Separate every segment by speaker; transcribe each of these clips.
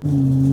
Speaker 1: I'm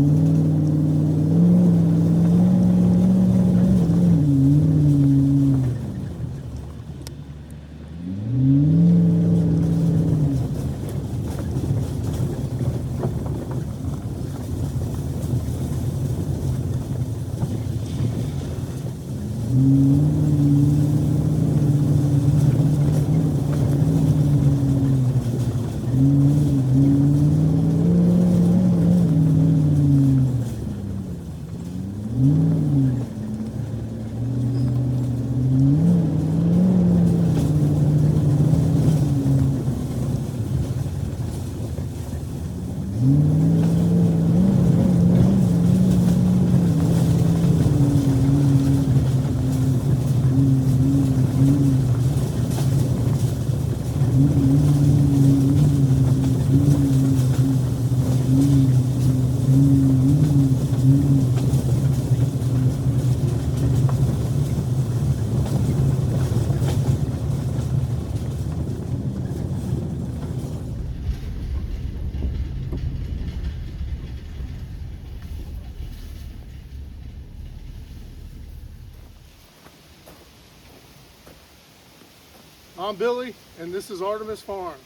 Speaker 1: Billy, and this is Artemis Farms.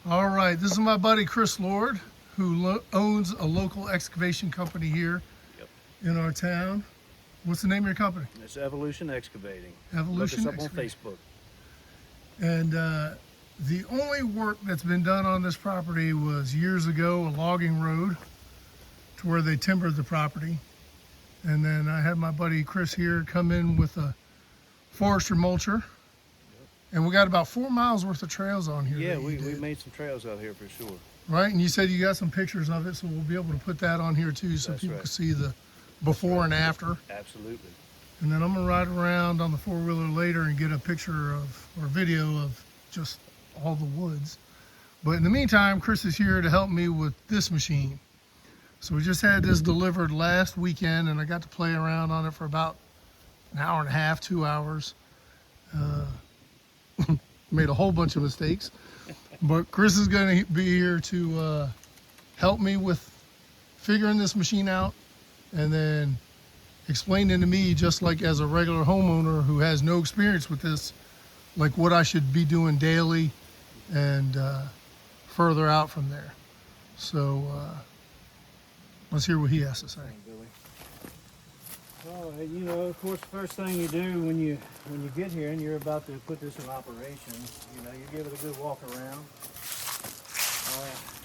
Speaker 1: All right, this is my buddy Chris Lord, who owns a local excavation company here in our town. What's the name of your company?
Speaker 2: It's Evolution Excavating.
Speaker 1: Evolution
Speaker 2: Look us up on
Speaker 1: Excavating.
Speaker 2: Facebook.
Speaker 1: And the only work that's been done on this property was years ago, a logging road to where they timbered the property. And then I had my buddy Chris here come in with a forester mulcher. And we got about 4 miles worth of trails on here.
Speaker 2: Yeah, we made some trails out here for sure.
Speaker 1: Right, and you said you got some pictures of it, so we'll be able to put that on here too, so
Speaker 2: That's
Speaker 1: people
Speaker 2: right.
Speaker 1: can see the before and after.
Speaker 2: Absolutely.
Speaker 1: And then I'm gonna ride around on the four-wheeler later and get a picture of, or video of just all the woods. But in the meantime, Chris is here to help me with this machine. So we just had this delivered last weekend, and I got to play around on it for about an hour and a half, 2 hours. Made a whole bunch of mistakes, but Chris is going to be here to help me with figuring this machine out, and then explaining to me, just like as a regular homeowner who has no experience with this, like what I should be doing daily and further out from there. So let's hear what he has to say.
Speaker 2: Well, you know, of course, the first thing you do when you get here and you're about to put this in operation, you know, you give it a good walk around.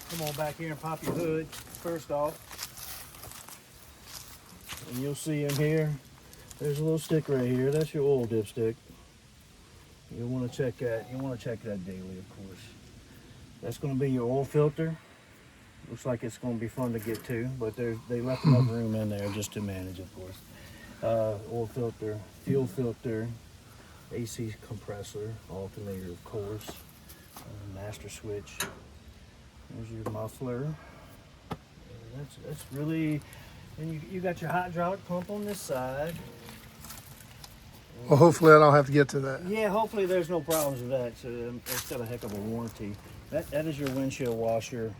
Speaker 2: Come on back here and pop your hood first off, and you'll see in here. There's a little stick right here. That's your oil dipstick. You'll want to check that. You want to check that daily, of course. That's going to be your oil filter. Looks like it's going to be fun to get to, but they left enough room in there just to manage, of course. Oil filter, fuel filter, AC compressor, alternator, of course, master switch. There's your muffler. And that's really, and you got your hydraulic pump on this side.
Speaker 1: Well, hopefully I don't have to get to that.
Speaker 2: Yeah, hopefully there's no problems with that. So it's got a heck of a warranty. That is your windshield washer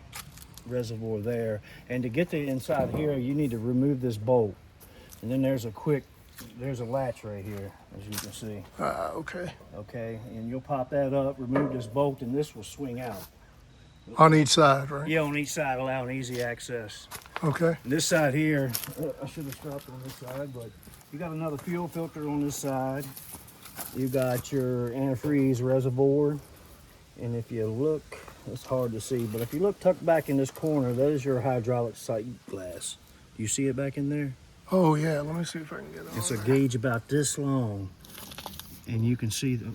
Speaker 2: reservoir there. And to get to inside here, you need to remove this bolt. And then there's a latch right here, as you can see.
Speaker 1: Okay.
Speaker 2: Okay, and you'll pop that up, remove this bolt, and this will swing out.
Speaker 1: On each side, right?
Speaker 2: Yeah, on each side, allowing easy access.
Speaker 1: Okay.
Speaker 2: And this side here, I should have stopped on this side, but you got another fuel filter on this side. You got your antifreeze reservoir. And if you look, it's hard to see, but if you look tucked back in this corner, that is your hydraulic sight glass. Do you see it back in there?
Speaker 1: Oh yeah, let me see if I can get it.
Speaker 2: It's a gauge about this long, and you can see the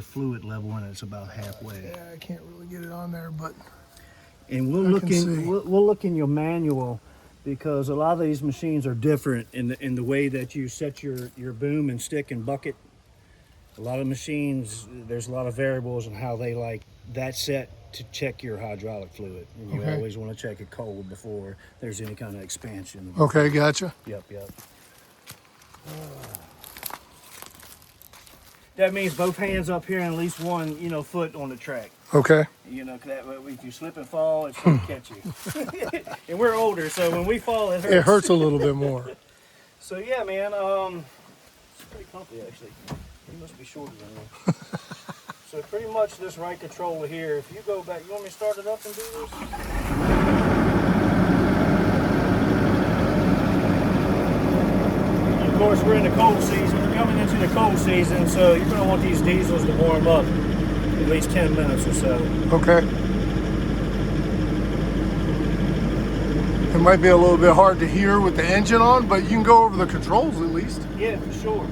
Speaker 2: fluid level, and it's about halfway.
Speaker 1: Yeah, I can't really get it on there, but
Speaker 2: And we'll look in your manual, because a lot of these machines are different in the way that you set your boom and stick and bucket. A lot of machines, there's a lot of variables in how they like that set to check your hydraulic fluid. And you always want to check it cold before there's any kind of expansion.
Speaker 1: Okay, gotcha.
Speaker 2: Yep. That means both hands up here and at least one, foot on the track.
Speaker 1: Okay.
Speaker 2: 'Cause that way if you slip and fall, it's going to catch you. And we're older, so when we fall, it hurts.
Speaker 1: It hurts a little bit more.
Speaker 2: So yeah, man, it's pretty comfy actually. You must be shorter than me. So pretty much this right controller here, if you go back, you want me to start it up and do this? Of course, we're in the cold season. We're coming into the cold season, so you're going to want these diesels to warm up at least 10 minutes or so.
Speaker 1: Okay. It might be a little bit hard to hear with the engine on, but you can go over the controls at least.
Speaker 2: Yeah, for sure.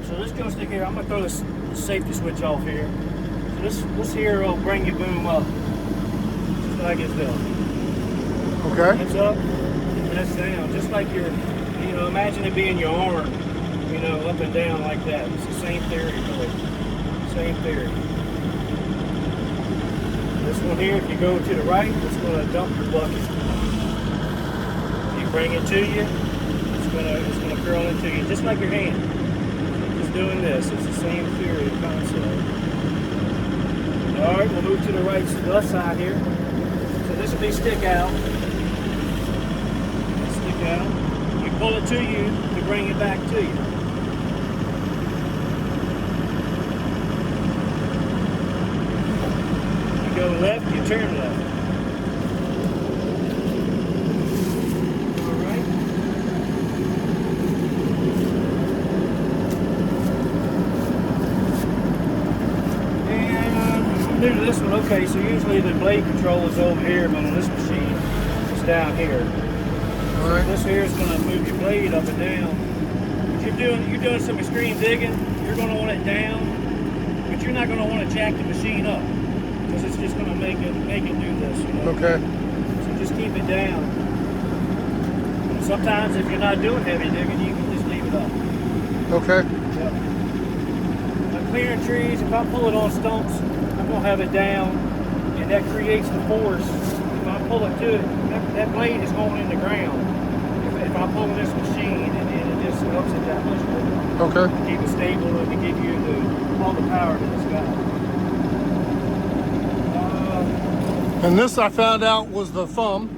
Speaker 2: So this joystick here, I'm going to throw this safety switch off here. So this here will bring your boom up, just like it's done.
Speaker 1: Okay.
Speaker 2: It's up, and it's down, just like your, imagine it being your arm, up and down like that. It's the same theory, really. Same theory. This one here, if you go to the right, it's going to dump your bucket. You bring it to you, it's going to curl into you, just like your hand. Just doing this. It's the same theory of concept. All right, we'll move to the left side here. So this will be stick out. Stick out. You pull it to you to bring it back to you. You go left, you turn left. All right. And I'm new to this one. Okay, so usually the blade control is over here, but on this machine, it's down here.
Speaker 1: All right.
Speaker 2: This here is going to move your blade up and down. If you're doing some extreme digging, you're going to want it down, but you're not going to want to jack the machine up because it's just going to make it do this.
Speaker 1: Okay.
Speaker 2: So just keep it down. And sometimes if you're not doing heavy digging, you can just leave it up.
Speaker 1: Okay.
Speaker 2: Yep. I'm clearing trees. If I pull it on stumps, I'm going to have it down, and that creates the force. If I pull it to it, that blade is going in the ground. If I pull this machine and it just helps it that much more.
Speaker 1: Okay.
Speaker 2: Keep it stable and to give you all the power that it's got.
Speaker 1: And this I found out was the thumb.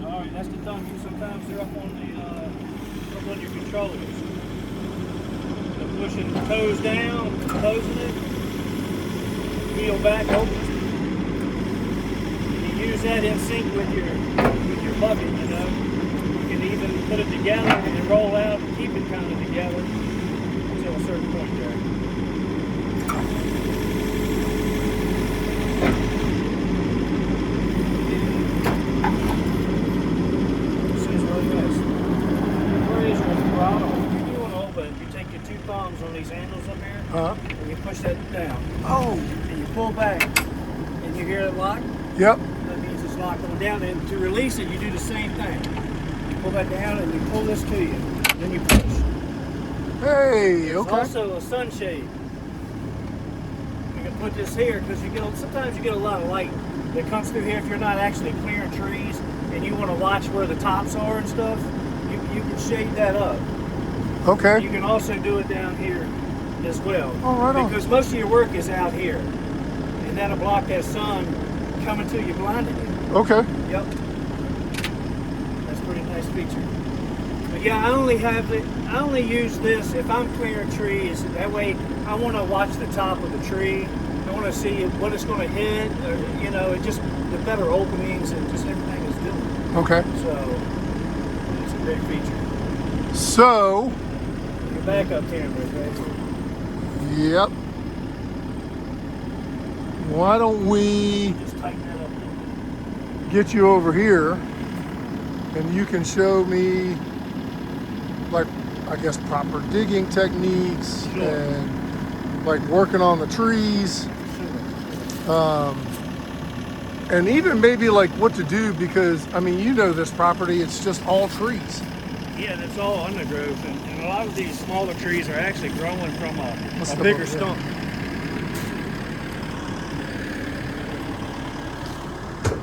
Speaker 2: All right, that's the thumb. Sometimes they're up on your controllers. So pushing the toes down, closing it, wheel back, open. You use that in sync with your bucket, You can even put it together and roll out and keep it kind of together until a certain point there. This is really nice. Where is your throttle? If you're doing open, you take your two thumbs on these handles up here, and you push that down.
Speaker 1: Oh.
Speaker 2: And you pull back, and you hear it lock?
Speaker 1: Yep.
Speaker 2: That means it's locked on down, and to release it, you do the same thing. You pull that down, and you pull this to you. Then you push.
Speaker 1: Hey,
Speaker 2: It's
Speaker 1: okay.
Speaker 2: also a sunshade. You can put this here because sometimes you get a lot of light that comes through here if you're not actually clearing trees and you want to watch where the tops are and stuff. You can shade that up.
Speaker 1: Okay.
Speaker 2: You can also do it down here as well.
Speaker 1: Oh, right on.
Speaker 2: Because most of your work is out here, and that'll block that sun coming to you, blinding you.
Speaker 1: Okay.
Speaker 2: Yep. That's a pretty nice feature. But yeah, I only use this if I'm clearing trees. That way I want to watch the top of the tree. I want to see what it's going to hit, or, just the better openings and just everything it's doing.
Speaker 1: Okay.
Speaker 2: So it's a great feature.
Speaker 1: So.
Speaker 2: Your backup camera, right?
Speaker 1: Yep. Why don't we
Speaker 2: Just tighten that up.
Speaker 1: get you over here and you can show me, like, I guess proper digging techniques.
Speaker 2: Sure.
Speaker 1: And like working on the trees, and even maybe like what to do, because I mean, this property, it's just all trees.
Speaker 2: Yeah, that's all undergrowth, and a lot of these smaller trees are actually growing from a
Speaker 1: step
Speaker 2: bigger
Speaker 1: over there.
Speaker 2: stump.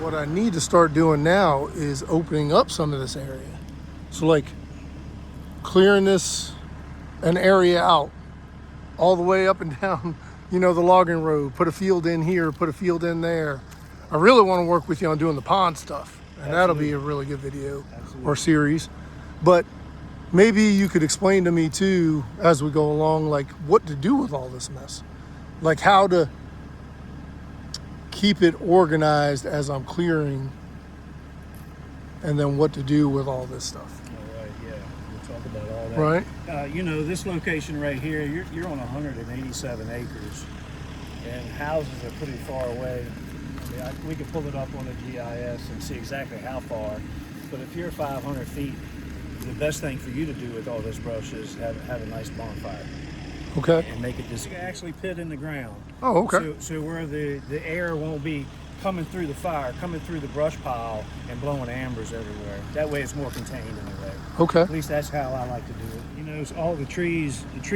Speaker 1: What I need to start doing now is opening up some of this area. So like clearing this an area out all the way up and down, you know, the logging road, put a field in here, put a field in there. I really want to work with you on doing the pond stuff, and that'll be a really good video or series. But maybe you could explain to me too, as we go along, like what to do with all this mess, like how to keep it organized as I'm clearing, and then what to do with all this stuff.
Speaker 2: All right, yeah, we'll talk about all that.
Speaker 1: Right.
Speaker 2: You know, this location right here, you're on 187 acres, and houses are pretty far away. I mean, we could pull it up on the GIS and see exactly how far, but if you're 500 feet, the best thing for you to do with all this brush is have a nice bonfire.
Speaker 1: Okay.
Speaker 2: And make it just actually pit in the ground.
Speaker 1: Oh, okay.
Speaker 2: So where the air won't be coming through the fire, coming through the brush pile and blowing ambers everywhere. That way it's more contained anyway.
Speaker 1: Okay.
Speaker 2: At least that's how I like to do it. You know, all the tree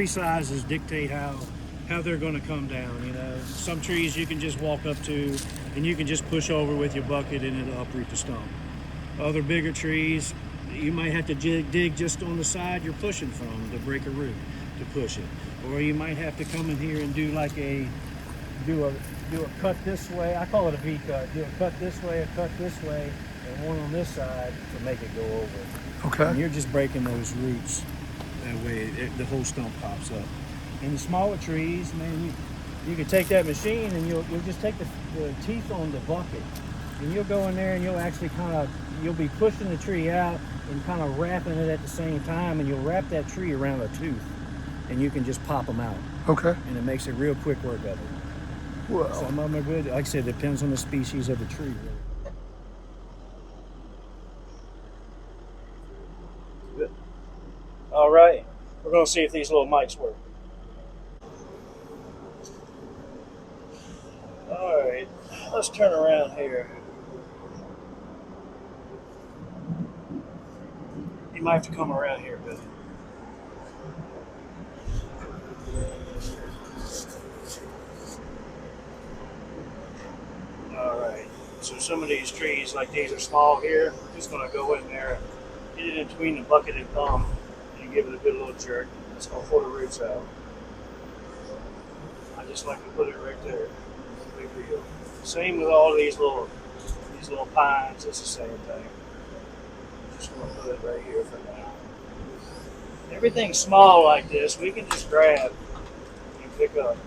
Speaker 2: sizes dictate how they're going to come down. You know, some trees you can just walk up to and you can just push over with your bucket and it'll uproot the stump. Other bigger trees, you might have to dig just on the side you're pushing from to break a root to push it. Or you might have to come in here and do like a cut this way. I call it a V cut. Do a cut this way, a cut this way, and one on this side to make it go over.
Speaker 1: Okay.
Speaker 2: And you're just breaking those roots. That way the whole stump pops up. In the smaller trees, man, you can take that machine and you'll just take the teeth on the bucket. And you'll go in there and you'll actually you'll be pushing the tree out and kind of wrapping it at the same time, and you'll wrap that tree around a tooth. And you can just pop them out.
Speaker 1: Okay.
Speaker 2: And it makes a real quick work of it.
Speaker 1: Well,
Speaker 2: Some of them are good. Like I said, it depends on the species of the tree. Good. All right. We're going to see if these little mics work. All right. Let's turn around here. You might have to come around here, Billy. Alright, so some of these trees, like these are small here, we're just going to go in there, get it in between the bucket and thumb, and give it a good little jerk. That's going to pull the roots out. I just like to put it right there. No big deal. Same with all these little pines, it's the same thing. Just going to put it right here for now. Everything small like this, we can just grab and pick up.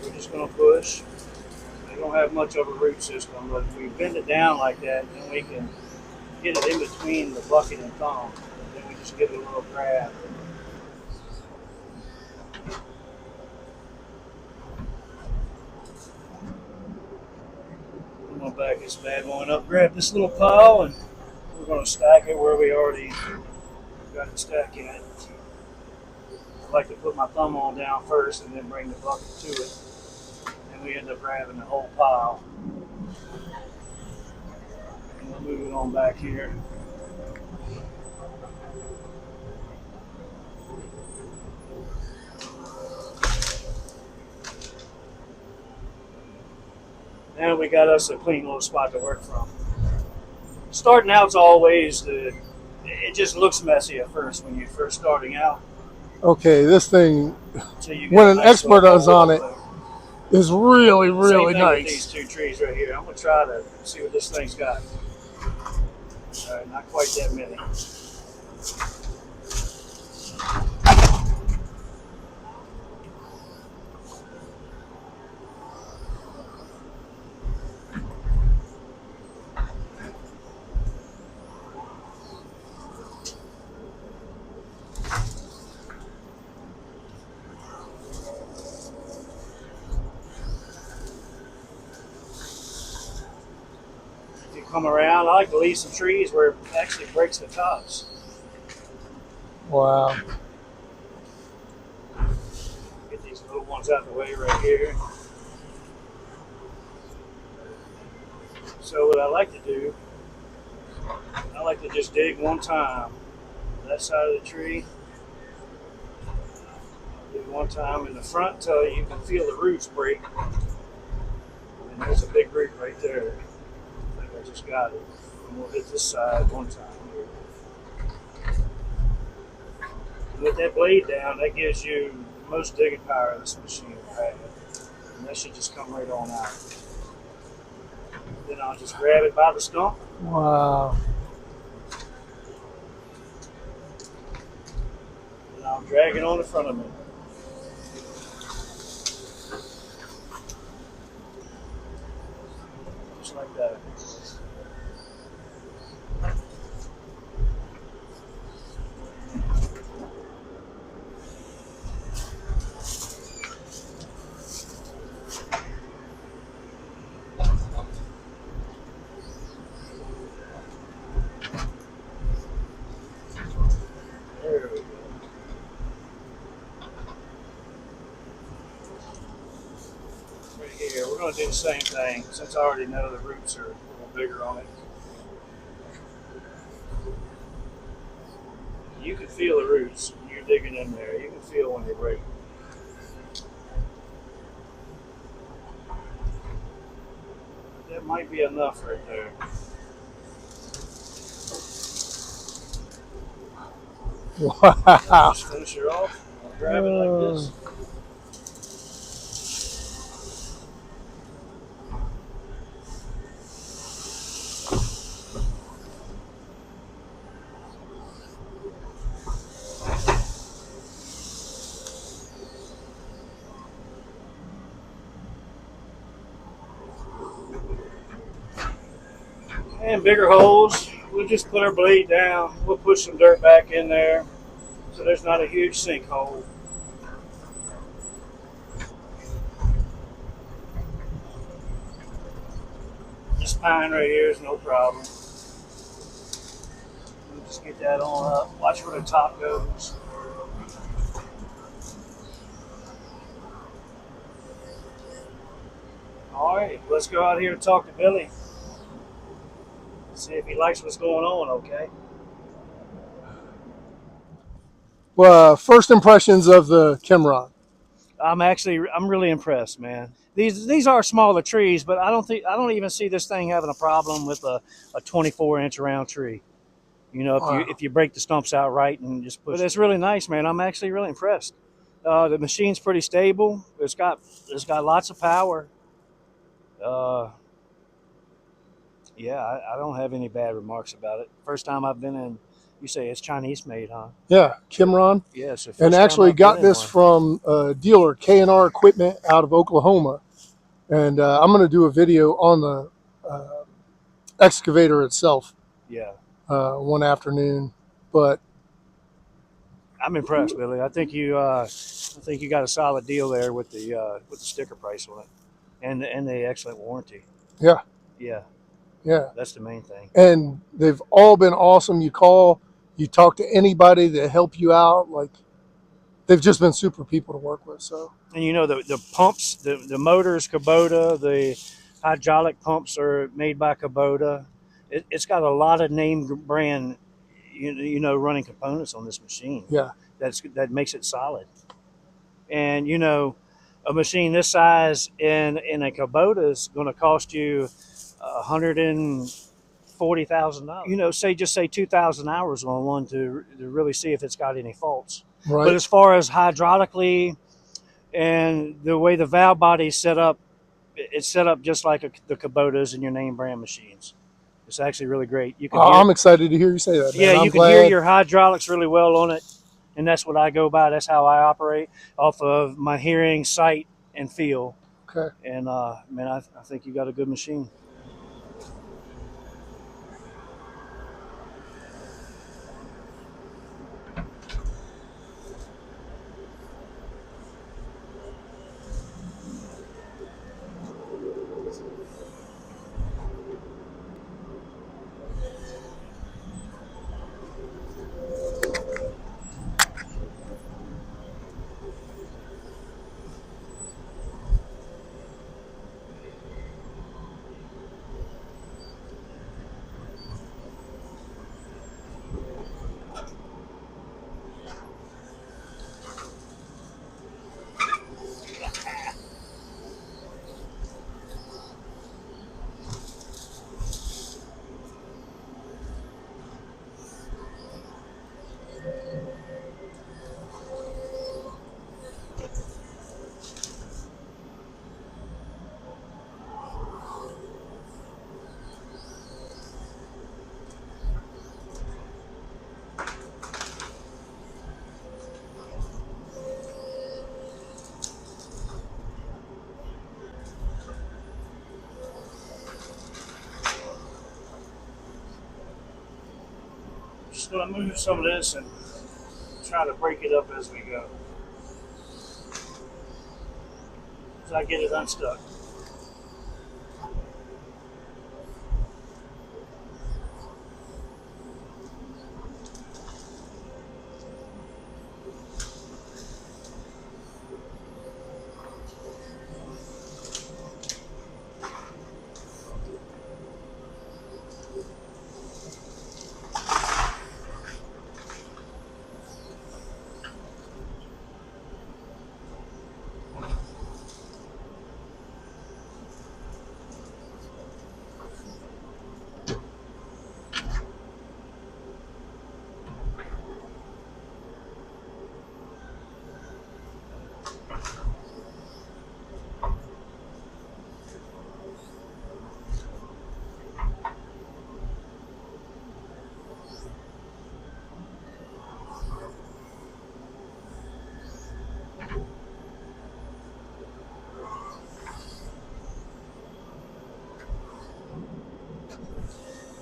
Speaker 2: We're just going to push. They don't have much of a root system, but if we bend it down like that, then we can get it in between the bucket and thumb. Then we just give it a little grab. I'm going to back this bad one up, grab this little pile, and we're going to stack it where we already got it stacked in. I like to put my thumb on down first and then bring the bucket to it. And we end up grabbing the whole pile. And we'll move it on back here. Now we got us a clean little spot to work from. Starting out's always it just looks messy at first when you're first starting out.
Speaker 1: okay, this thing,
Speaker 2: So
Speaker 1: when an expert is on it, is really, really
Speaker 2: Same thing
Speaker 1: nice.
Speaker 2: with these two trees right here. I'm going to try to see what this thing's got. All right, not quite that many. Come around. I like to leave some trees where it actually breaks the tops.
Speaker 1: Wow.
Speaker 2: Get these little ones out of the way right here. So what I like to do, I like to just dig one time. That side of the tree. Dig one time in the front until you can feel the roots break. And there's a big root right there. I just got it. And we'll hit this side one time here. With that blade down, that gives you the most digging power this machine will have. And that should just come right on out. Then I'll just grab it by the stump.
Speaker 1: Wow.
Speaker 2: And I'll drag it on the front of me. Just like that. There we go. Right here, we're going to do the same thing since I already know the roots are a little bigger on it. You can feel the roots when you're digging in there. You can feel when they break. That might be enough right there.
Speaker 1: Wow.
Speaker 2: Just finish it off. I'll grab it like this. And bigger holes, we'll just put our blade down. We'll push some dirt back in there so there's not a huge sinkhole. This pine right here is no problem. We'll just get that on up. Watch where the top goes. All right, let's go out here and talk to Billy. See if he likes what's going on, okay?
Speaker 1: Well, first impressions of the Kymron.
Speaker 2: I'm really impressed, man. These are smaller trees, but I don't even see this thing having a problem with a 24-inch round tree. You know,
Speaker 1: Wow.
Speaker 2: if you break the stumps out right and just push. But it's really nice, man. I'm actually really impressed. The machine's pretty stable. It's got lots of power. Yeah, I don't have any bad remarks about it. First time I've been in. You say it's Chinese made, huh?
Speaker 1: Yeah, Kymron.
Speaker 2: Yeah, so
Speaker 1: And actually got this from a dealer, K&R Equipment, out of Oklahoma. And I'm going to do a video on the excavator itself.
Speaker 2: Yeah.
Speaker 1: One afternoon. But
Speaker 2: I'm impressed, Billy. I think you got a solid deal there with the sticker price on it, and the excellent warranty.
Speaker 1: yeah.
Speaker 2: Yeah.
Speaker 1: Yeah.
Speaker 2: That's the main thing.
Speaker 1: And they've all been awesome. You call, you talk to anybody that help you out. Like, they've just been super people to work with. So.
Speaker 2: And you know the pumps, the motors, Kubota, the hydraulic pumps are made by Kubota. It's got a lot of name brand, you know, running components on this machine.
Speaker 1: Yeah.
Speaker 2: That makes it solid. And you know, a machine this size in a Kubota is going to cost you $140,000. You know, say 2,000 hours on one to really see if it's got any faults.
Speaker 1: Right.
Speaker 2: But as far as hydraulically and the way the valve body is set up, it's set up just like the Kubotas and your name brand machines. It's actually really great. You can
Speaker 1: I'm excited to hear you say that, man.
Speaker 2: yeah,
Speaker 1: I'm
Speaker 2: you can
Speaker 1: glad.
Speaker 2: hear your hydraulics really well on it, and that's what I go by. That's how I operate, off of my hearing, sight, and feel.
Speaker 1: Okay.
Speaker 2: And man, I think you got a good machine. going to move some of this and try to break it up as we go. As I get it unstuck.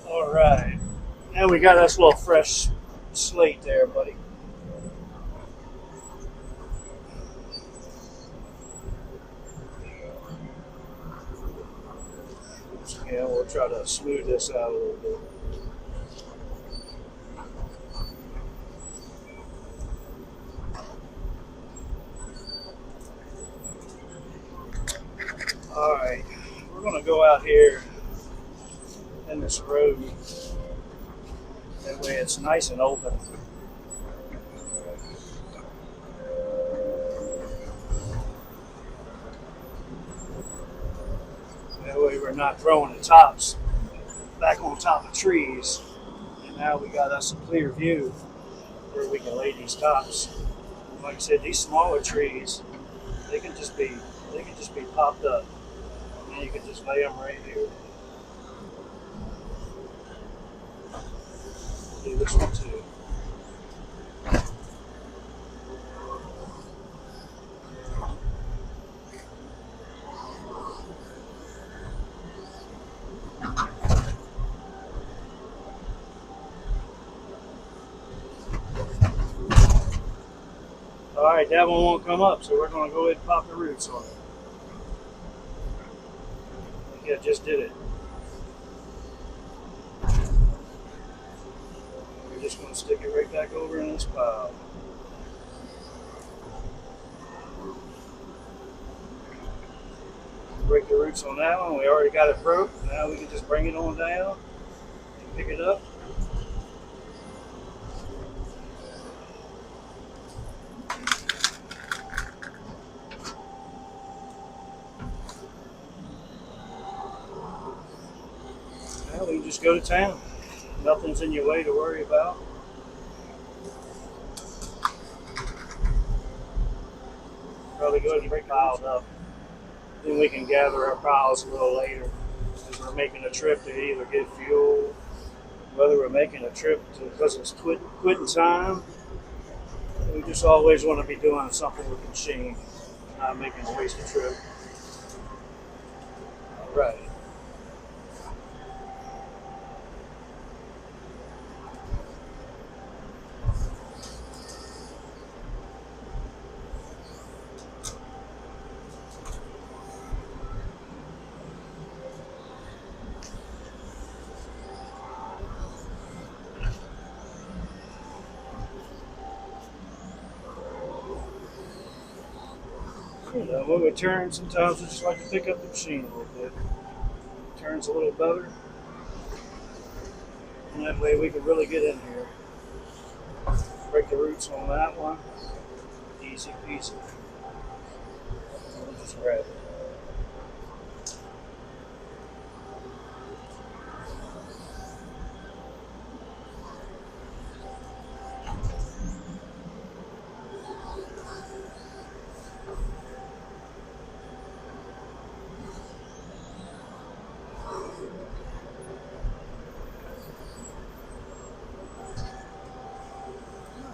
Speaker 2: All right. Now we got us a little fresh slate there, buddy. Yeah, we'll try to smooth this out a little bit. All right, we're going to go out here in this road. That way it's nice and open. That way we're not throwing the tops back on top of trees. And now we got us a clear view where we can lay these tops. Like I said, these smaller trees, they can just be popped up. And you can just lay them right here. Do this one too. All right, that one won't come up, so we're going to go ahead and pop the roots on it. I think I just did it. We're just going to stick it right back over in this pile. Break the roots on that one. We already got it broke. Now we can just bring it on down and pick it up. Now we can just go to town. Nothing's in your way to worry about. Probably go ahead and break piled up. Then we can gather our piles a little later as we're making a trip to either get fuel, whether we're making a trip because it's quitting time. We just always want to be doing something with the machine, not making a wasted trip. All right. You know, when we turn, sometimes we just like to pick up the machine a little bit. It turns a little better. And that way we can really get in here. Break the roots on that one. Easy peasy. We'll just grab it.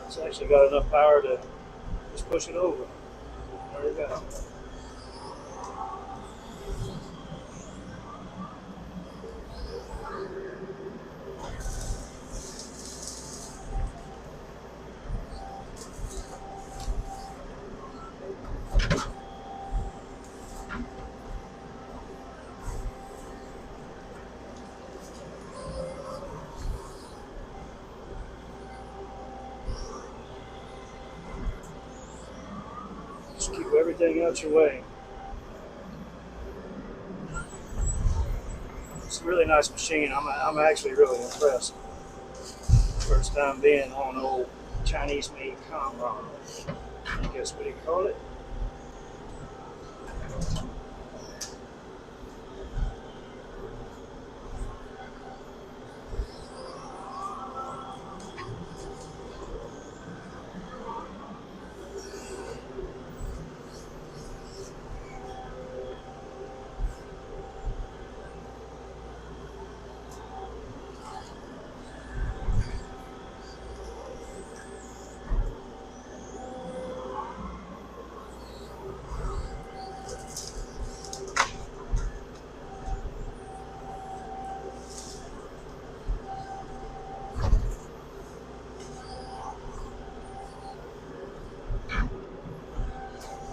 Speaker 2: It's actually got enough power to just push it over. There we go. Just keep everything out your way. It's a really nice machine. I'm actually really impressed. First time being on an old Chinese-made Kymron. I guess what do you call it?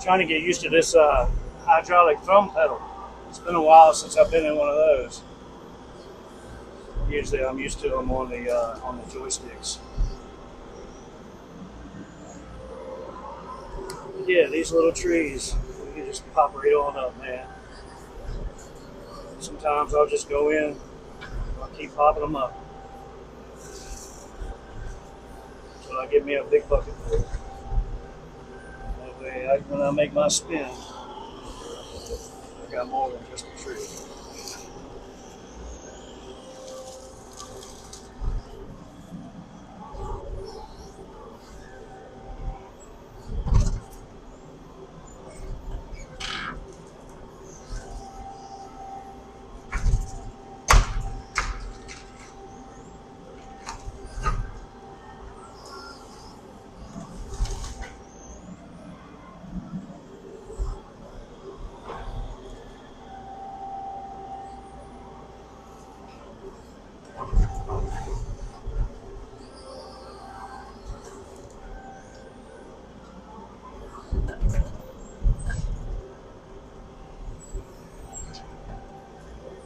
Speaker 2: Trying to get used to this hydraulic thumb pedal. It's been a while since I've been in one of those. Usually I'm used to them on the joysticks. Yeah, these little trees, you can just pop right on up, man. Sometimes I'll just go in, I'll keep popping them up. So I get me a big bucket full. That way, when I make my spin, I got more than just a tree.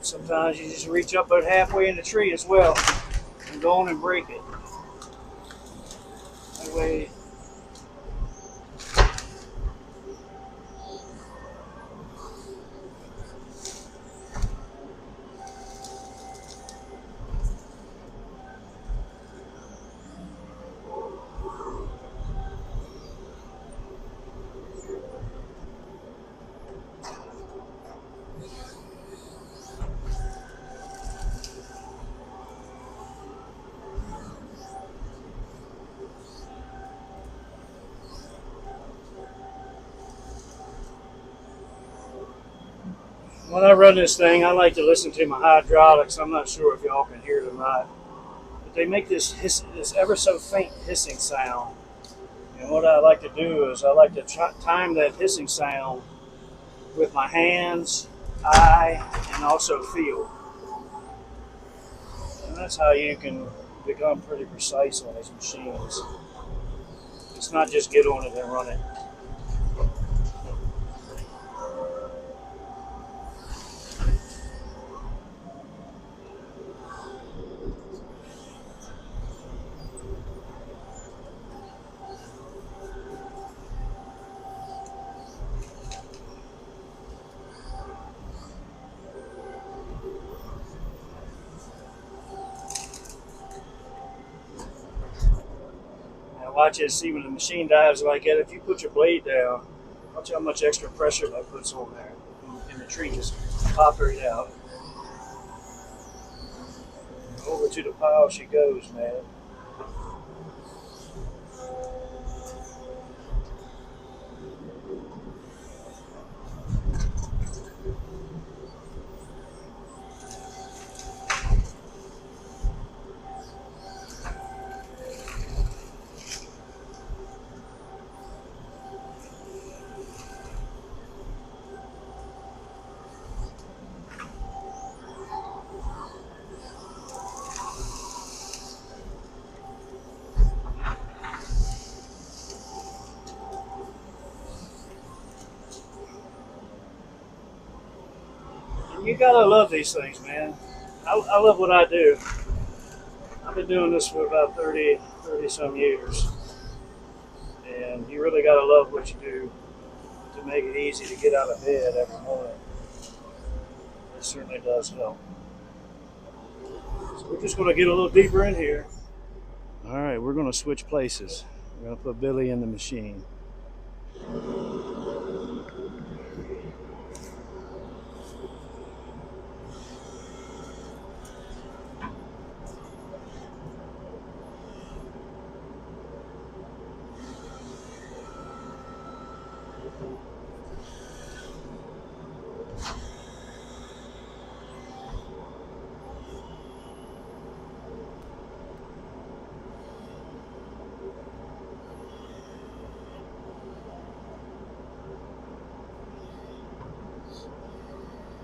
Speaker 2: Sometimes you just reach up about halfway in the tree as well and go on and break it. That way, when I run this thing, I like to listen to my hydraulics. I'm not sure if y'all can hear it or not, but they make this ever so faint hissing sound. And what I like to do is I like to time that hissing sound with my hands, eye, and also feel. And that's how you can become pretty precise on these machines. It's not just get on it and run it. Watch it, see when the machine dives like that. If you put your blade down, watch how much extra pressure that puts on there. And the tree just pop right out. Over to the pile she goes, man. You gotta love these things, man. I love what I do. I've been doing this for about 30 some years. And you really gotta love what you do. to make it easy to get out of bed every morning. It certainly does help. So we're just going to get a little deeper in here. All right, we're going to switch places. We're going to put Billy in the machine.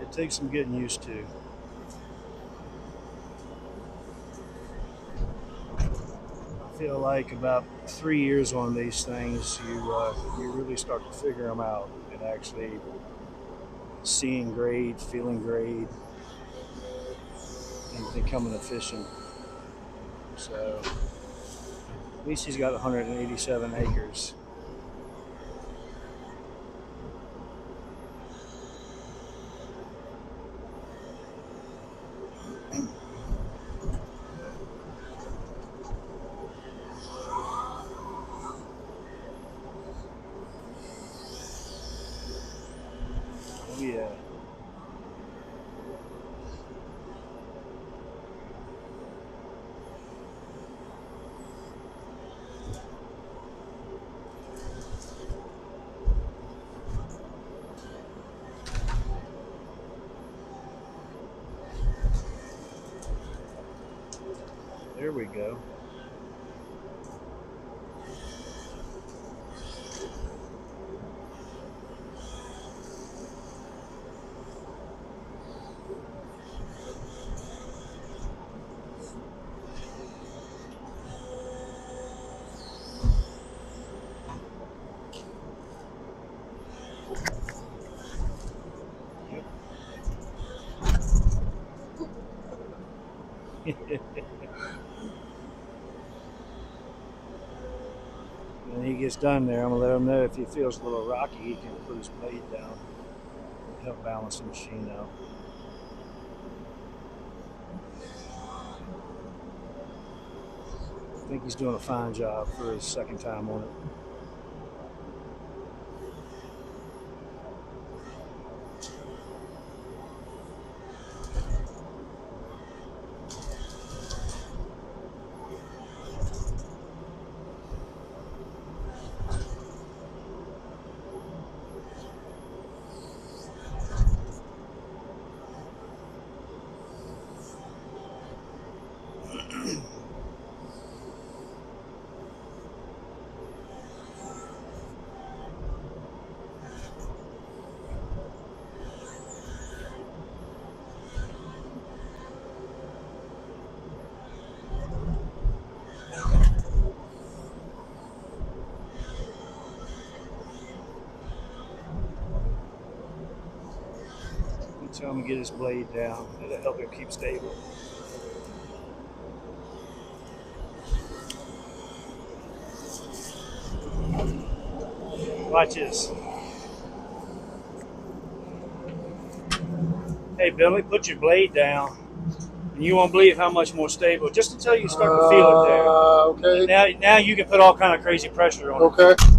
Speaker 2: It takes some getting used to. I feel like about 3 years on these things, you really start to figure them out and actually seeing grade, feeling grade, and becoming efficient. So at least he's got 187 acres. Oh yeah. There we go. When he gets done there, I'm going to let him know if he feels a little rocky, he can put his blade down and help balance the machine out. I think he's doing a fine job for his second time on it. Tell him to get his blade down. It'll help him keep stable. Watch this. Hey Billy, put your blade down. And you won't believe how much more stable. Just until you start to feel it there.
Speaker 1: Okay.
Speaker 2: Now you can put all kind of crazy pressure on it.
Speaker 1: Okay.